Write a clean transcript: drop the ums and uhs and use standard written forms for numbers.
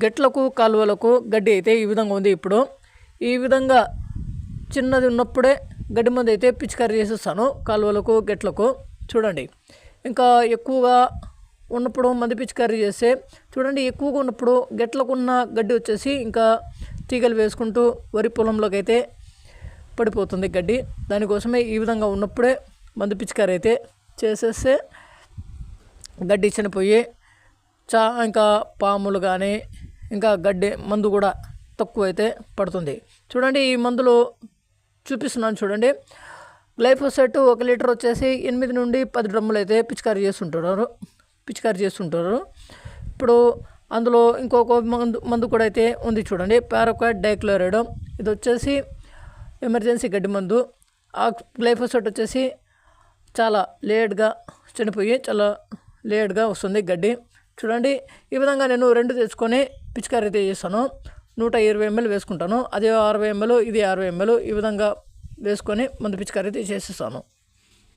గెట్లకు కాలువలకు గడ్డి అయితే ఈ విధంగా ఉంది. ఇప్పుడు ఈ విధంగా చిన్నది ఉన్నప్పుడే గడ్డి మందు అయితే పిచికారీ చేసేస్తాను కాలువలకు గెట్లకు. చూడండి, ఇంకా ఎక్కువగా ఉన్నప్పుడు మందు పిచికారీ చేస్తే చూడండి, ఎక్కువగా ఉన్నప్పుడు గెట్లకున్న గడ్డి వచ్చేసి ఇంకా తీగలు వేసుకుంటూ వరి పొలంలోకి అయితే పడిపోతుంది గడ్డి. దానికోసమే ఈ విధంగా ఉన్నప్పుడే మందు పిచికారీ అయితే చేసేస్తే గడ్డి చనిపోయి ఇంకా పాములు కానీ ఇంకా గడ్డి మందు కూడా తక్కువ అయితే పడుతుంది. చూడండి, ఈ మందులు చూపిస్తున్నాను చూడండి. గ్లైఫోసేట్ 1 లీటర్ వచ్చేసి 8 నుండి 10 డ్రమ్ములు అయితే పిచికారీ చేస్తుంటారు. ఇప్పుడు అందులో ఇంకొక మందు కూడా అయితే ఉంది చూడండి, పారాక్వాట్ డైక్లోరైడ్. ఇది వచ్చేసి ఎమర్జెన్సీ గడ్డి మందు. ఆ గ్లైఫోసేట్ వచ్చేసి చాలా లేట్గా చనిపోయి చాలా లేట్గా వస్తుంది గడ్డి. చూడండి, ఈ విధంగా నేను 2 తెచ్చుకొని పిచికారీ అయితే చేస్తాను. 120 ml వేసుకుంటాను. అదే 60 ml, ఇది 60 ml. ఈ విధంగా వేసుకొని మందు పిచికారీ అయితే చేసేస్తాను.